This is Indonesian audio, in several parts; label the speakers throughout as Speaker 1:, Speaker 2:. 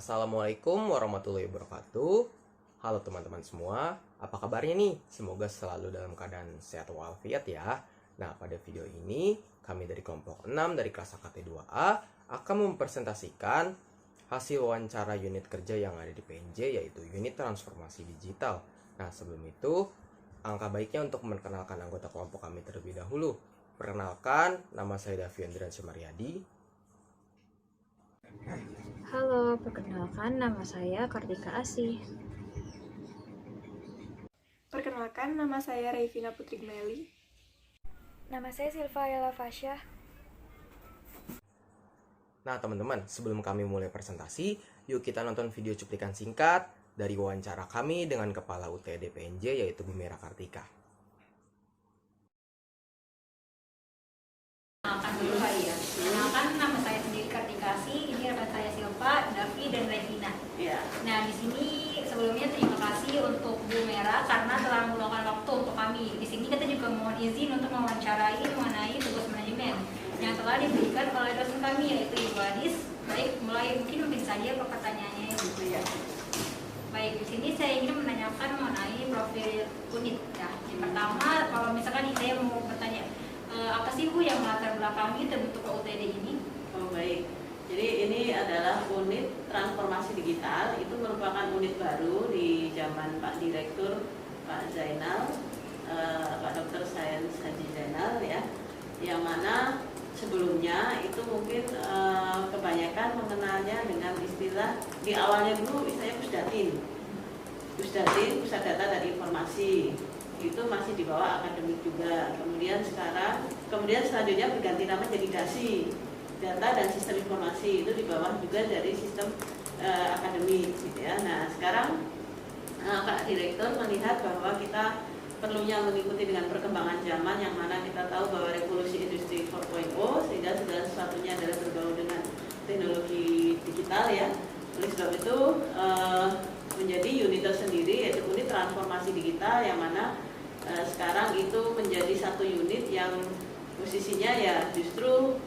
Speaker 1: Assalamualaikum warahmatullahi wabarakatuh. Halo teman-teman semua, apa kabarnya nih? Semoga selalu dalam keadaan sehat walafiat ya. Nah, pada video ini kami dari kelompok 6 dari kelas AKT 2A akan mempresentasikan hasil wawancara unit kerja yang ada di PNJ, yaitu unit transformasi digital. Nah, sebelum itu angka baiknya untuk memperkenalkan anggota kelompok kami terlebih dahulu. Perkenalkan, nama saya Daviandra Sumaryadi.
Speaker 2: Halo, perkenalkan nama saya Kartika Asih.
Speaker 3: Perkenalkan, nama saya Revina Putri Gmeli.
Speaker 4: Nama saya Silva Ayala Fasya.
Speaker 1: Nah teman-teman, sebelum kami mulai presentasi, yuk kita nonton video cuplikan singkat dari wawancara kami dengan Kepala UTD PNJ, yaitu Bu Mera Kartika.
Speaker 5: Kenalkan dulu kali ya. Kenalkan, nama saya sendiri Kartika Asih, ini rekan saya Silva, Davi, dan Revina. Nah, di sini sebelumnya terima kasih untuk Bu Mera karena telah meluangkan waktu untuk kami. Di sini kita juga mohon izin untuk mewawancarai mengenai tugas manajemen yang telah diberikan oleh dosen kami, yaitu Ibu Adis. Baik, mungkin saja pertanyaannya gitu ya. Baik, di sini saya ingin menanyakan mengenai profil unit. Ya, yang pertama, kalau misalkan saya mau bertanya, apa sih Bu yang melatar belakangi terbentuknya UTD ini?
Speaker 6: Oh baik, jadi ini adalah unit transformasi digital. Itu merupakan unit baru di zaman Pak Direktur Pak Zainal, Pak Dr. Sains Haji Zainal ya, yang mana sebelumnya itu mungkin kebanyakan mengenalnya dengan istilah, di awalnya dulu istilahnya Pusdatin, Pusat Data dan Informasi. Itu masih di bawah akademik juga. Kemudian selanjutnya berganti nama jadi DASI, Data dan Sistem Informasi. Itu di bawah juga dari sistem akademik gitu ya. Nah, sekarang Pak Direktur melihat bahwa kita perlunya mengikuti dengan perkembangan zaman, yang mana kita tahu bahwa revolusi industri 4.0, sehingga segala sesuatunya adalah berbau dengan teknologi digital ya. Oleh sebab itu menjadi unit tersendiri, yaitu unit transformasi digital, yang mana sekarang itu menjadi satu unit yang posisinya ya justru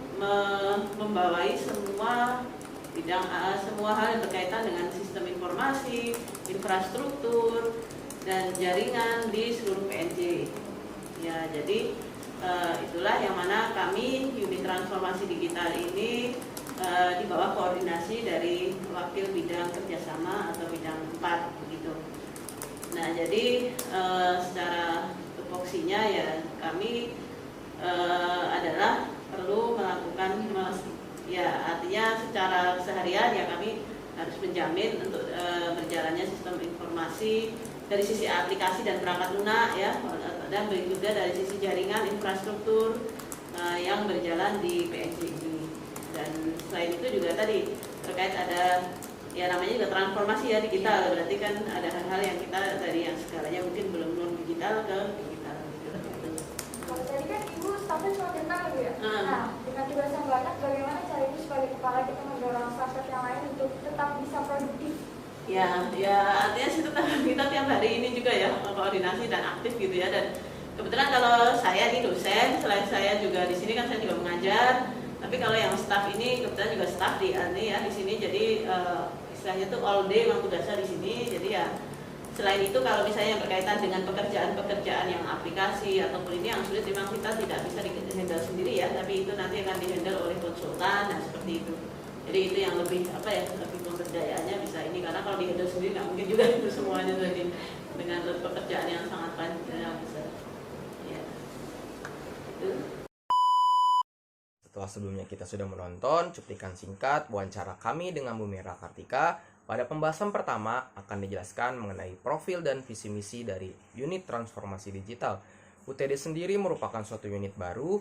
Speaker 6: membawai semua bidang, semua hal yang berkaitan dengan sistem informasi, infrastruktur, dan jaringan di seluruh PNJ. Ya, jadi itulah yang mana kami unit transformasi digital ini di bawah koordinasi dari wakil bidang kerjasama atau bidang 4 begitu. Nah, jadi secara tupoksinya ya kami adalah perlu melakukan ya, artinya secara seharian ya kami harus menjamin untuk berjalannya sistem informasi dari sisi aplikasi dan perangkat lunak ya, dan juga dari sisi jaringan infrastruktur yang berjalan di PNJ ini. Dan selain itu juga tadi terkait ada ya namanya juga transformasi ya digital, berarti kan ada hal-hal yang kita dari yang segalanya mungkin belum non digital ke digital gitu.
Speaker 4: Kalau tadi kan Ibu startup cuma tentang Bu ya. Nah, dengan tugas yang banyak, bagaimana cara Ibu sebagai kepala kita mendorong startup yang lain untuk tetap bisa produktif?
Speaker 6: Ya artinya sih tetap kita tiap hari ini juga ya koordinasi dan aktif gitu ya. Dan kebetulan kalau saya nih dosen, selain saya juga di sini kan saya juga mengajar. Tapi kalau yang staff ini kebetulan juga staff di sini, jadi istilahnya tuh all day memang tugasnya di sini. Jadi ya selain itu kalau misalnya yang berkaitan dengan pekerjaan yang aplikasi ataupun ini yang sulit, memang kita tidak bisa di-handle sendiri ya, tapi itu nanti akan di-handle oleh konsultan. Nah, seperti itu. Jadi itu yang lebih lebih pemberdayaannya bisa ini, karena kalau di-handle sendiri nggak mungkin juga itu semuanya tadi dengan pekerjaan yang sangat panjang besar. Ya. Itu.
Speaker 1: Setelah sebelumnya kita sudah menonton cuplikan singkat wawancara kami dengan Bu Mera Kartika, pada pembahasan pertama akan dijelaskan mengenai profil dan visi misi dari unit transformasi digital. UTD sendiri merupakan suatu unit baru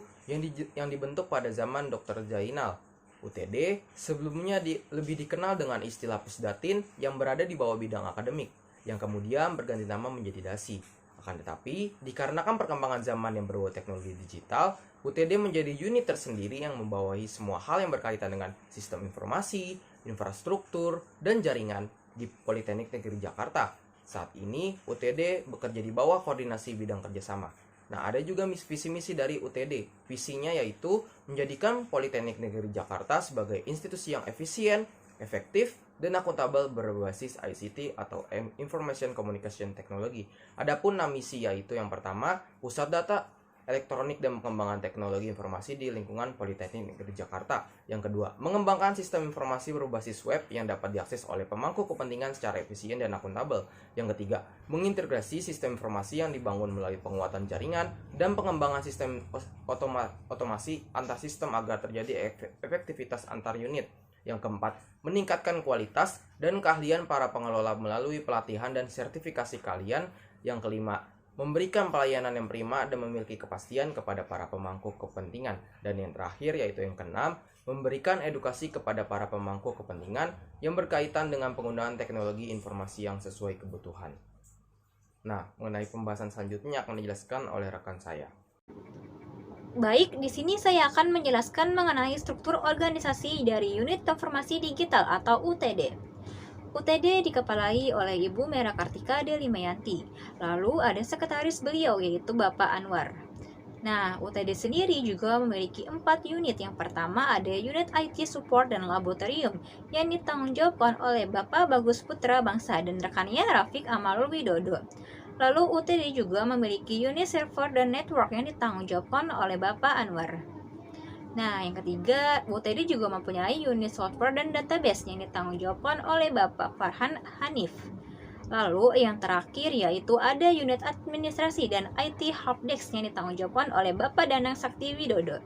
Speaker 1: yang dibentuk pada zaman Dr. Zainal. UTD sebelumnya lebih dikenal dengan istilah Pusdatin yang berada di bawah bidang akademik, yang kemudian berganti nama menjadi DASI. Akan tetapi, dikarenakan perkembangan zaman yang berbau teknologi digital, UTD menjadi unit tersendiri yang membawahi semua hal yang berkaitan dengan sistem informasi, infrastruktur, dan jaringan di Politeknik Negeri Jakarta. Saat ini, UTD bekerja di bawah koordinasi bidang kerjasama. Nah, ada juga visi misi dari UTD. Visinya yaitu menjadikan Politeknik Negeri Jakarta sebagai institusi yang efisien, efektif, dan akuntabel berbasis ICT atau Information Communication Technology. Adapun misi yaitu yang pertama, Pusat Data Elektronik dan Pengembangan Teknologi Informasi di lingkungan Politeknik Negeri Jakarta. Yang kedua, mengembangkan sistem informasi berbasis web yang dapat diakses oleh pemangku kepentingan secara efisien dan akuntabel. Yang ketiga, mengintegrasi sistem informasi yang dibangun melalui penguatan jaringan dan pengembangan sistem otomasi antar sistem agar terjadi efektivitas antar unit. Yang keempat, meningkatkan kualitas dan keahlian para pengelola melalui pelatihan dan sertifikasi keahlian. Yang kelima, memberikan pelayanan yang prima dan memiliki kepastian kepada para pemangku kepentingan. Dan yang terakhir yaitu yang keenam, memberikan edukasi kepada para pemangku kepentingan yang berkaitan dengan penggunaan teknologi informasi yang sesuai kebutuhan. Nah, mengenai pembahasan selanjutnya akan dijelaskan oleh rekan saya.
Speaker 5: Baik, di sini saya akan menjelaskan mengenai struktur organisasi dari Unit Transformasi Digital atau UTD. UTD dikepalai oleh Ibu Mera Kartika Delimayanti. Lalu ada sekretaris beliau yaitu Bapak Anwar. Nah, UTD sendiri juga memiliki 4 unit. Yang pertama ada unit IT Support dan Laboratorium yang ditanggungjawabkan oleh Bapak Bagus Putra Bangsa dan rekannya Rafiq Amalul Widodo. Lalu UTD juga memiliki unit server dan network yang ditanggungjawabkan oleh Bapak Anwar. Nah, yang ketiga, UTD juga mempunyai unit software dan database yang ditanggungjawabkan oleh Bapak Farhan Hanif. Lalu, yang terakhir yaitu ada unit administrasi dan IT helpdesk yang ditanggungjawabkan oleh Bapak Danang Sakti Widodo.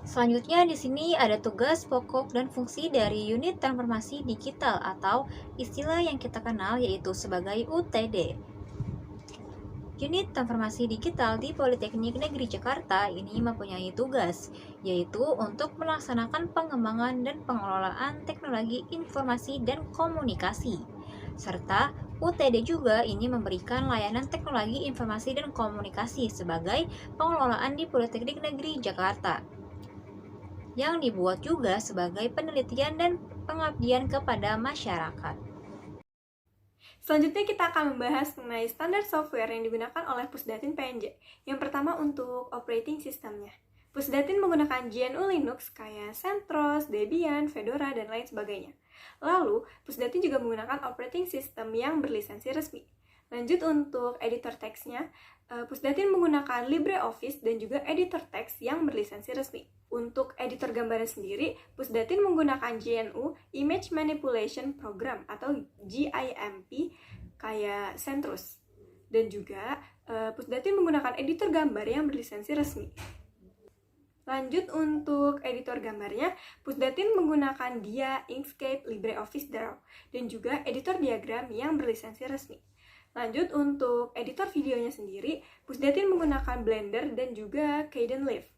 Speaker 5: Selanjutnya di sini ada tugas pokok dan fungsi dari unit transformasi digital atau istilah yang kita kenal yaitu sebagai UTD. Unit Transformasi Digital di Politeknik Negeri Jakarta ini mempunyai tugas, yaitu untuk melaksanakan pengembangan dan pengelolaan teknologi informasi dan komunikasi. Serta UTD juga ini memberikan layanan teknologi informasi dan komunikasi sebagai pengelolaan di Politeknik Negeri Jakarta, yang dibuat juga sebagai penelitian dan pengabdian kepada masyarakat.
Speaker 3: Selanjutnya kita akan membahas mengenai standar software yang digunakan oleh Pusdatin PNJ. Yang pertama untuk operating systemnya. Pusdatin menggunakan GNU Linux kayak CentOS, Debian, Fedora, dan lain sebagainya. Lalu, Pusdatin juga menggunakan operating system yang berlisensi resmi. Lanjut untuk editor teksnya, Pusdatin menggunakan LibreOffice dan juga editor teks yang berlisensi resmi. Untuk editor gambarnya sendiri, Pusdatin menggunakan GNU Image Manipulation Program atau GIMP kayak CentOS. Dan juga Pusdatin menggunakan editor gambar yang berlisensi resmi. Lanjut untuk editor gambarnya, Pusdatin menggunakan Dia, Inkscape, LibreOffice Draw, dan juga editor diagram yang berlisensi resmi. Lanjut untuk editor videonya sendiri, Pusdatin menggunakan Blender dan juga Kdenlive,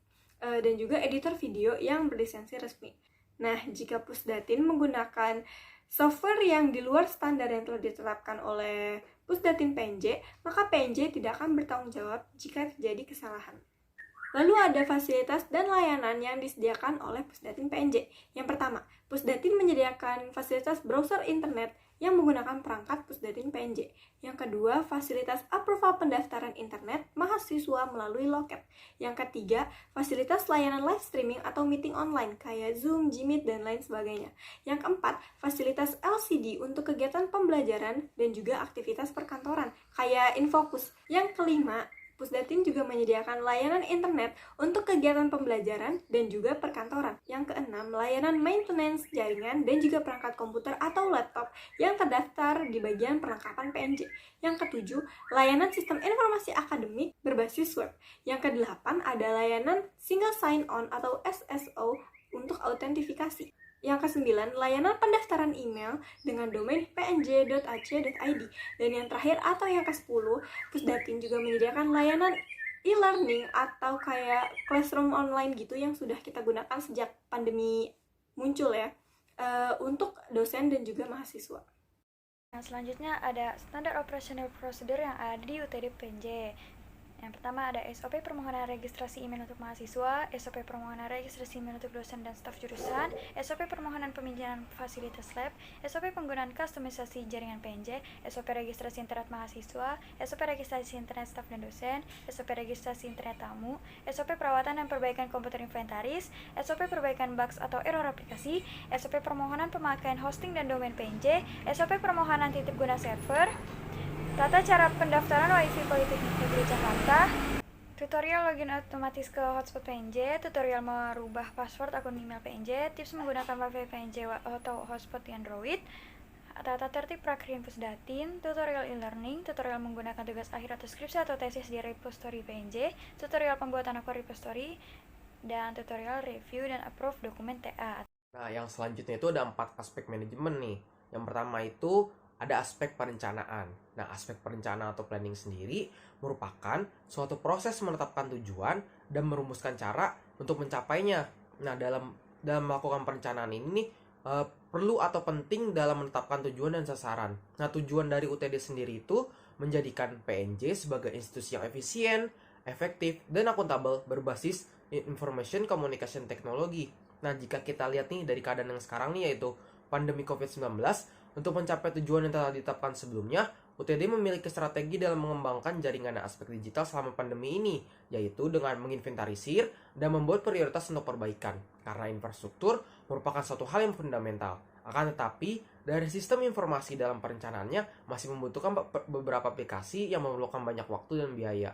Speaker 3: dan juga editor video yang berlisensi resmi. Nah, jika Pusdatin menggunakan software yang di luar standar yang telah ditetapkan oleh Pusdatin PNJ, maka PNJ tidak akan bertanggung jawab jika terjadi kesalahan. Lalu ada fasilitas dan layanan yang disediakan oleh Pusdatin PNJ. Yang pertama, Pusdatin menyediakan fasilitas browser internet yang menggunakan perangkat Pusdatin PNJ. Yang kedua, fasilitas approval pendaftaran internet mahasiswa melalui loket. Yang ketiga, fasilitas layanan live streaming atau meeting online kayak Zoom, Gmeet, dan lain sebagainya. Yang keempat, fasilitas LCD untuk kegiatan pembelajaran dan juga aktivitas perkantoran kayak Infocus. Yang kelima, Pusdatin juga menyediakan layanan internet untuk kegiatan pembelajaran dan juga perkantoran. Yang keenam, layanan maintenance jaringan dan juga perangkat komputer atau laptop yang terdaftar di bagian perlengkapan PNJ. Yang ketujuh, layanan sistem informasi akademik berbasis web. Yang kedelapan, ada layanan single sign-on atau SSO untuk autentifikasi. Yang kesembilan, layanan pendaftaran email dengan domain pnj.ac.id. Dan yang terakhir atau yang ke-10, Pusdatin juga menyediakan layanan e-learning atau kayak classroom online gitu yang sudah kita gunakan sejak pandemi muncul ya, untuk dosen dan juga mahasiswa.
Speaker 4: Nah, selanjutnya ada standar operational procedure yang ada di UTD PNJ.
Speaker 7: Yang pertama ada SOP permohonan registrasi email untuk mahasiswa, SOP permohonan registrasi email untuk dosen dan staf jurusan, SOP permohonan peminjaman fasilitas lab, SOP penggunaan kustomisasi jaringan PNJ, SOP registrasi internet mahasiswa, SOP registrasi internet staf dan dosen, SOP registrasi internet tamu, SOP perawatan dan perbaikan komputer inventaris, SOP perbaikan bugs atau error aplikasi, SOP permohonan pemakaian hosting dan domain PNJ, SOP permohonan titip guna server, tata cara pendaftaran WiFi Politeknik Negeri Jakarta, tutorial login otomatis ke hotspot PNJ, tutorial merubah password akun email PNJ, tips menggunakan WiFi PNJ atau hotspot di Android, tata tertib prakirim Pusdatin, tutorial e-learning, tutorial menggunakan tugas akhir atau skripsi atau tesis di repository PNJ, tutorial pembuatan akun repository, dan tutorial review dan approve dokumen TA.
Speaker 1: Nah, yang selanjutnya itu ada 4 aspek manajemen nih. Yang pertama itu ada aspek perencanaan. Nah, aspek perencanaan atau planning sendiri merupakan suatu proses menetapkan tujuan dan merumuskan cara untuk mencapainya. Nah, dalam melakukan perencanaan ini nih, perlu atau penting dalam menetapkan tujuan dan sasaran. Nah, tujuan dari UTD sendiri itu menjadikan PNJ sebagai institusi yang efisien, efektif, dan akuntabel berbasis information communication technology. Nah, jika kita lihat nih dari keadaan yang sekarang nih, yaitu pandemi COVID-19, untuk mencapai tujuan yang telah ditetapkan sebelumnya, UTD memiliki strategi dalam mengembangkan jaringan dan aspek digital selama pandemi ini, yaitu dengan menginventarisir dan membuat prioritas untuk perbaikan, karena infrastruktur merupakan suatu hal yang fundamental. Akan tetapi, dari sistem informasi dalam perencanaannya masih membutuhkan beberapa aplikasi yang memerlukan banyak waktu dan biaya.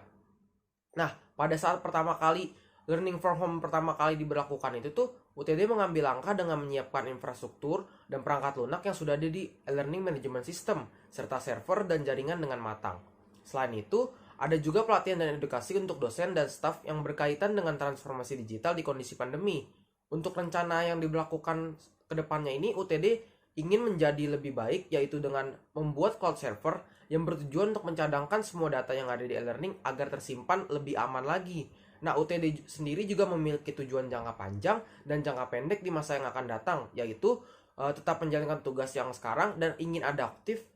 Speaker 1: Nah, pada saat pertama kali learning from home pertama kali diberlakukan itu tuh, UTD mengambil langkah dengan menyiapkan infrastruktur dan perangkat lunak yang sudah ada di e-learning management system, serta server dan jaringan dengan matang. Selain itu, ada juga pelatihan dan edukasi untuk dosen dan staf yang berkaitan dengan transformasi digital di kondisi pandemi. Untuk rencana yang diberlakukan ke depannya ini, UTD ingin menjadi lebih baik, yaitu dengan membuat cloud server yang bertujuan untuk mencadangkan semua data yang ada di e-learning agar tersimpan lebih aman lagi. Nah, UTD sendiri juga memiliki tujuan jangka panjang dan jangka pendek di masa yang akan datang, yaitu tetap menjalankan tugas yang sekarang dan ingin adaptif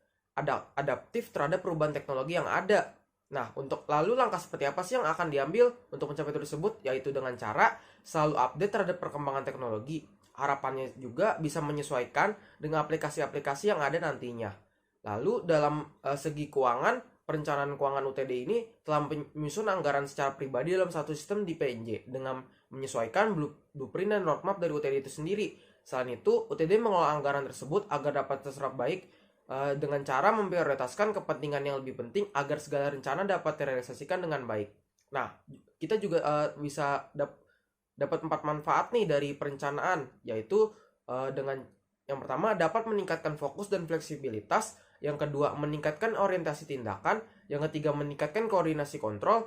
Speaker 1: terhadap perubahan teknologi yang ada. Nah, untuk lalu langkah seperti apa sih yang akan diambil untuk mencapai tersebut, yaitu dengan cara selalu update terhadap perkembangan teknologi. Harapannya juga bisa menyesuaikan dengan aplikasi-aplikasi yang ada nantinya. Lalu dalam segi keuangan, perencanaan keuangan UTD ini telah menyusun anggaran secara pribadi dalam satu sistem di PNJ dengan menyesuaikan blueprint dan roadmap dari UTD itu sendiri. Selain itu, UTD mengelola anggaran tersebut agar dapat terserap baik dengan cara memprioritaskan kepentingan yang lebih penting agar segala rencana dapat direalisasikan dengan baik. Nah, kita juga bisa dapat 4 manfaat nih dari perencanaan, yaitu dengan yang pertama dapat meningkatkan fokus dan fleksibilitas, yang kedua meningkatkan orientasi tindakan, yang ketiga meningkatkan koordinasi kontrol,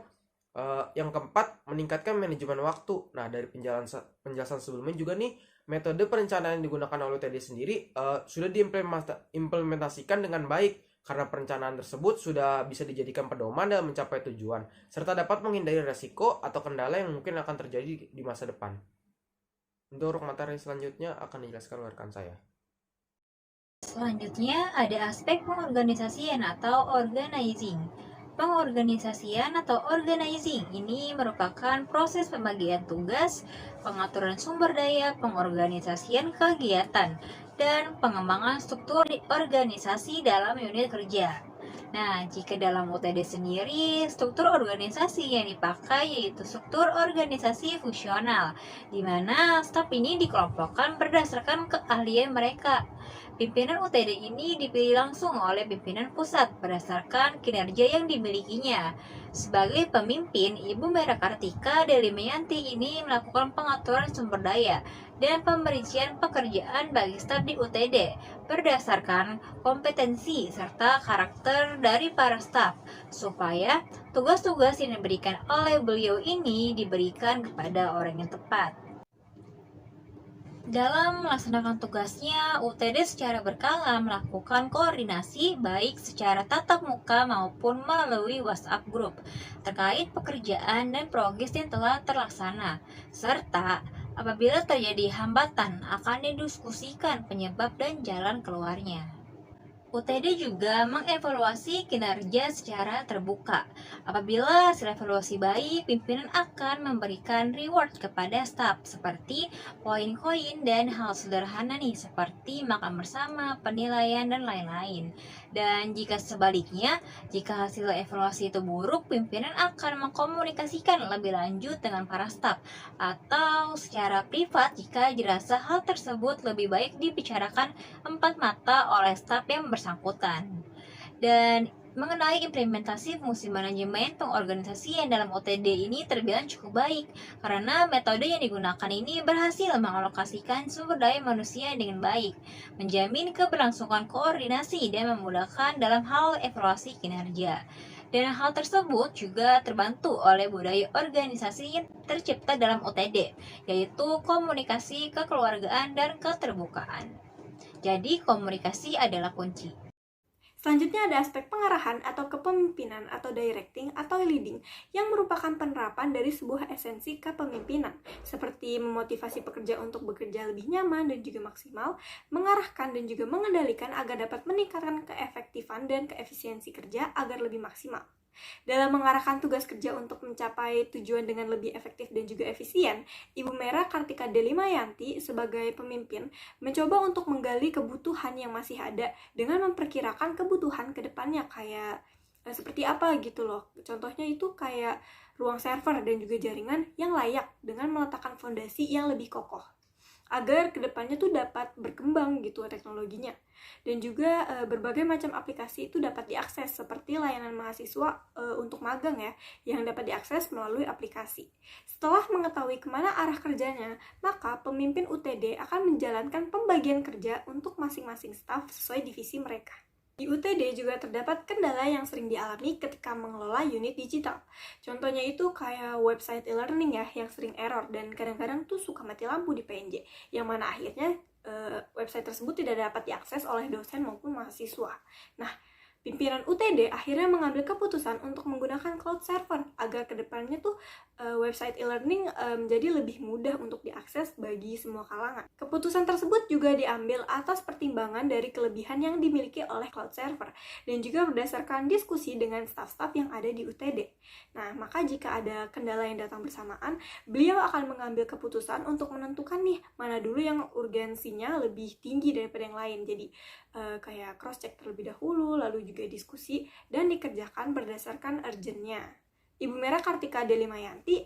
Speaker 1: yang keempat meningkatkan manajemen waktu. Nah, dari penjelasan sebelumnya juga nih, metode perencanaan yang digunakan oleh UTD sendiri sudah diimplementasikan dengan baik, karena perencanaan tersebut sudah bisa dijadikan pedoman dalam mencapai tujuan, serta dapat menghindari resiko atau kendala yang mungkin akan terjadi di masa depan. Untuk materi selanjutnya akan dijelaskan oleh rekan saya.
Speaker 2: Selanjutnya ada aspek pengorganisasian atau organizing. Pengorganisasian atau organizing ini merupakan proses pembagian tugas, pengaturan sumber daya, pengorganisasian kegiatan, dan pengembangan struktur organisasi dalam unit kerja. Nah, jika dalam UTD sendiri, struktur organisasi yang dipakai yaitu struktur organisasi fungsional, di mana staf ini dikelompokkan berdasarkan keahlian mereka. Pimpinan UTD ini dipilih langsung oleh pimpinan pusat berdasarkan kinerja yang dimilikinya. Sebagai pemimpin, Ibu Mera Kartika Delimayanti ini melakukan pengaturan sumber daya dan pemerincian pekerjaan bagi staf di UTD berdasarkan kompetensi serta karakter dari para staf, supaya tugas-tugas yang diberikan oleh beliau ini diberikan kepada orang yang tepat. Dalam melaksanakan tugasnya, UTD secara berkala melakukan koordinasi baik secara tatap muka maupun melalui WhatsApp group terkait pekerjaan dan progres yang telah terlaksana, serta apabila terjadi hambatan akan didiskusikan penyebab dan jalan keluarnya. UTD juga mengevaluasi kinerja secara terbuka. Apabila hasil evaluasi baik, pimpinan akan memberikan reward kepada staf seperti poin-koin dan hal sederhana nih seperti makan bersama, penilaian, dan lain-lain. Dan jika sebaliknya, jika hasil evaluasi itu buruk, pimpinan akan mengkomunikasikan lebih lanjut dengan para staf atau secara privat jika dirasa hal tersebut lebih baik dibicarakan empat mata oleh staf yang bersangkutan. Dan mengenai implementasi fungsi manajemen pengorganisasian dalam OTD ini terbilang cukup baik karena metode yang digunakan ini berhasil mengalokasikan sumber daya manusia dengan baik, menjamin keberlangsungan koordinasi dan memudahkan dalam hal evaluasi kinerja. Dan hal tersebut juga terbantu oleh budaya organisasi yang tercipta dalam OTD, yaitu komunikasi, kekeluargaan, dan keterbukaan. Jadi komunikasi adalah kunci.
Speaker 3: Selanjutnya ada aspek pengarahan atau kepemimpinan atau directing atau leading yang merupakan penerapan dari sebuah esensi kepemimpinan seperti memotivasi pekerja untuk bekerja lebih nyaman dan juga maksimal, mengarahkan dan juga mengendalikan agar dapat meningkatkan keefektifan dan keefisiensi kerja agar lebih maksimal. Dalam mengarahkan tugas kerja untuk mencapai tujuan dengan lebih efektif dan juga efisien, Ibu Mera Kartika Delimayanti sebagai pemimpin mencoba untuk menggali kebutuhan yang masih ada dengan memperkirakan kebutuhan ke depannya kayak seperti apa gitu loh. Contohnya itu kayak ruang server dan juga jaringan yang layak dengan meletakkan fondasi yang lebih kokoh agar kedepannya tuh dapat berkembang gitu teknologinya. Dan juga berbagai macam aplikasi itu dapat diakses seperti layanan mahasiswa untuk magang ya, yang dapat diakses melalui aplikasi. Setelah mengetahui kemana arah kerjanya, maka pemimpin UTD akan menjalankan pembagian kerja untuk masing-masing staf sesuai divisi mereka. Di UTD juga terdapat kendala yang sering dialami ketika mengelola unit digital. Contohnya itu kayak website e-learning ya, yang sering error dan kadang-kadang tuh suka mati lampu di PNJ, yang mana akhirnya website tersebut tidak dapat diakses oleh dosen maupun mahasiswa. Nah, pimpinan UTD akhirnya mengambil keputusan untuk menggunakan cloud server agar kedepannya tuh website e-learning menjadi lebih mudah untuk diakses bagi semua kalangan. Keputusan tersebut juga diambil atas pertimbangan dari kelebihan yang dimiliki oleh cloud server dan juga berdasarkan diskusi dengan staf-staf yang ada di UTD. Nah, maka jika ada kendala yang datang bersamaan, beliau akan mengambil keputusan untuk menentukan nih mana dulu yang urgensinya lebih tinggi daripada yang lain. Jadi kayak cross check terlebih dahulu, lalu juga diskusi dan dikerjakan berdasarkan urgentnya. Ibu Mera Kartika Delimayanti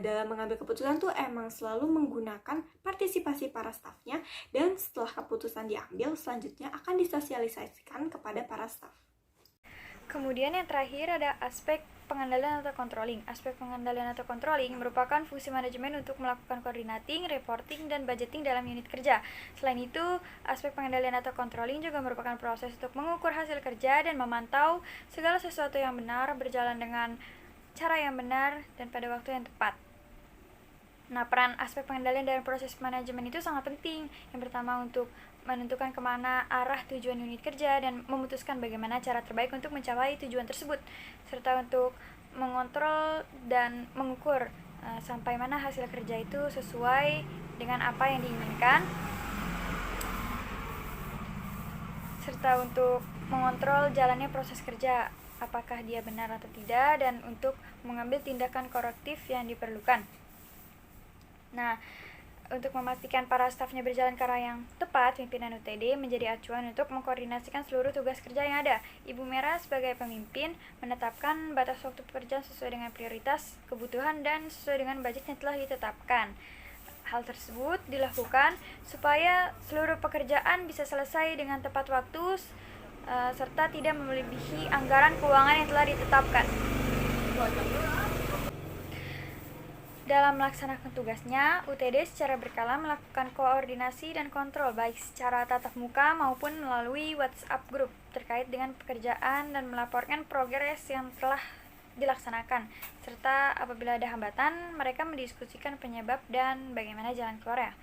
Speaker 3: dalam mengambil keputusan tuh emang selalu menggunakan partisipasi para stafnya, dan setelah keputusan diambil selanjutnya akan disosialisasikan kepada para staf.
Speaker 7: Kemudian yang terakhir ada aspek pengendalian atau controlling. Aspek pengendalian atau controlling merupakan fungsi manajemen untuk melakukan coordinating, reporting, dan budgeting dalam unit kerja. Selain itu, aspek pengendalian atau controlling juga merupakan proses untuk mengukur hasil kerja dan memantau segala sesuatu yang benar berjalan dengan cara yang benar dan pada waktu yang tepat. Nah, peran aspek pengendalian dan proses manajemen itu sangat penting. Yang pertama untuk menentukan kemana arah tujuan unit kerja dan memutuskan bagaimana cara terbaik untuk mencapai tujuan tersebut, serta untuk mengontrol dan mengukur sampai mana hasil kerja itu sesuai dengan apa yang diinginkan, serta untuk mengontrol jalannya proses kerja, apakah dia benar atau tidak, dan untuk mengambil tindakan korektif yang diperlukan. Nah, untuk memastikan para stafnya berjalan ke arah yang tepat, pimpinan UTD menjadi acuan untuk mengkoordinasikan seluruh tugas kerja yang ada. Ibu Mera sebagai pemimpin menetapkan batas waktu pekerjaan sesuai dengan prioritas, kebutuhan, dan sesuai dengan budget yang telah ditetapkan. Hal tersebut dilakukan supaya seluruh pekerjaan bisa selesai dengan tepat waktu, serta tidak melebihi anggaran keuangan yang telah ditetapkan. Dalam melaksanakan tugasnya, UTD secara berkala melakukan koordinasi dan kontrol baik secara tatap muka maupun melalui WhatsApp group terkait dengan pekerjaan dan melaporkan progres yang telah dilaksanakan, serta apabila ada hambatan, mereka mendiskusikan penyebab dan bagaimana jalan keluarnya.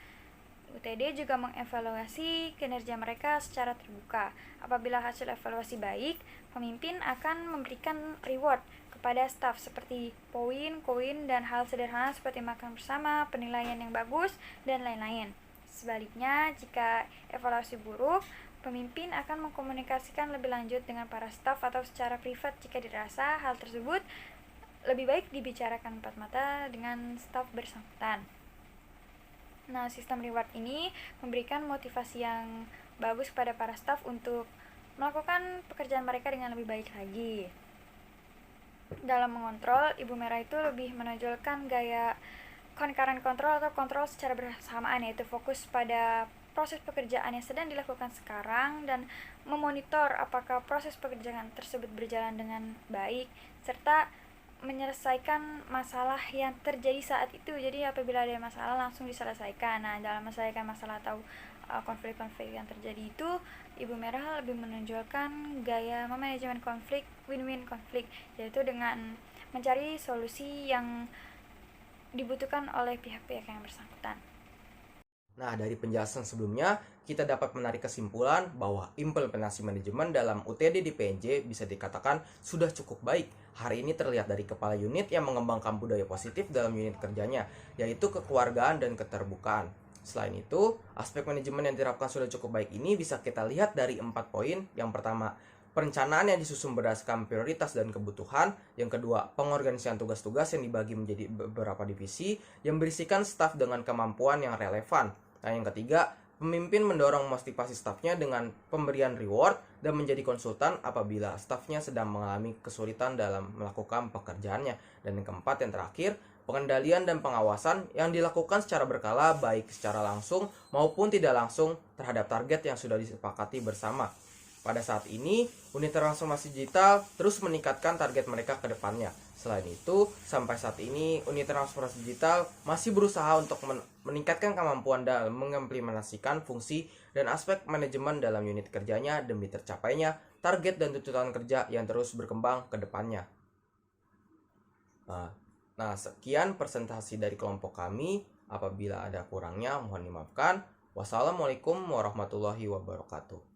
Speaker 7: UTD juga mengevaluasi kinerja mereka secara terbuka. Apabila hasil evaluasi baik, pemimpin akan memberikan reward kepada staf seperti poin, koin, dan hal sederhana seperti makan bersama, penilaian yang bagus, dan lain-lain. Sebaliknya, jika evaluasi buruk, Pemimpin akan mengkomunikasikan lebih lanjut dengan para staf atau secara privat jika dirasa hal tersebut lebih baik dibicarakan empat mata dengan staf bersangkutan. Nah, sistem reward ini memberikan motivasi yang bagus kepada para staf untuk melakukan pekerjaan mereka dengan lebih baik lagi. Dalam mengontrol, Ibu Merah itu lebih menonjolkan gaya concurrent control atau kontrol secara bersamaan, yaitu fokus pada proses pekerjaan yang sedang dilakukan sekarang dan memonitor apakah proses pekerjaan tersebut berjalan dengan baik serta menyelesaikan masalah yang terjadi saat itu. Jadi apabila ada masalah langsung diselesaikan. Nah, dalam menyelesaikan masalah atau konflik-konflik yang terjadi itu, Ibu Merah lebih menonjolkan gaya manajemen konflik, win-win konflik, yaitu dengan mencari solusi yang dibutuhkan oleh pihak-pihak yang bersangkutan.
Speaker 1: Nah, dari penjelasan sebelumnya, kita dapat menarik kesimpulan bahwa implementasi manajemen dalam UTD di PNJ bisa dikatakan sudah cukup baik. Hari ini terlihat dari kepala unit yang mengembangkan budaya positif dalam unit kerjanya, yaitu kekeluargaan dan keterbukaan. Selain itu, aspek manajemen yang diterapkan sudah cukup baik ini bisa kita lihat dari 4 poin. Yang pertama, perencanaan yang disusun berdasarkan prioritas dan kebutuhan. Yang kedua, pengorganisasian tugas-tugas yang dibagi menjadi beberapa divisi yang berisikan staf dengan kemampuan yang relevan. Nah, yang ketiga, pemimpin mendorong motivasi stafnya dengan pemberian reward dan menjadi konsultan apabila stafnya sedang mengalami kesulitan dalam melakukan pekerjaannya. Dan yang keempat, yang terakhir, pengendalian dan pengawasan yang dilakukan secara berkala baik secara langsung maupun tidak langsung terhadap target yang sudah disepakati bersama. Pada saat ini, unit transformasi digital terus meningkatkan target mereka ke depannya. Selain itu, sampai saat ini, unit transformasi digital masih berusaha untuk meningkatkan kemampuan dalam mengimplementasikan fungsi dan aspek manajemen dalam unit kerjanya demi tercapainya target dan tuntutan kerja yang terus berkembang ke depannya. Nah, sekian presentasi dari kelompok kami. Apabila ada kurangnya, mohon dimaafkan. Wassalamualaikum warahmatullahi wabarakatuh.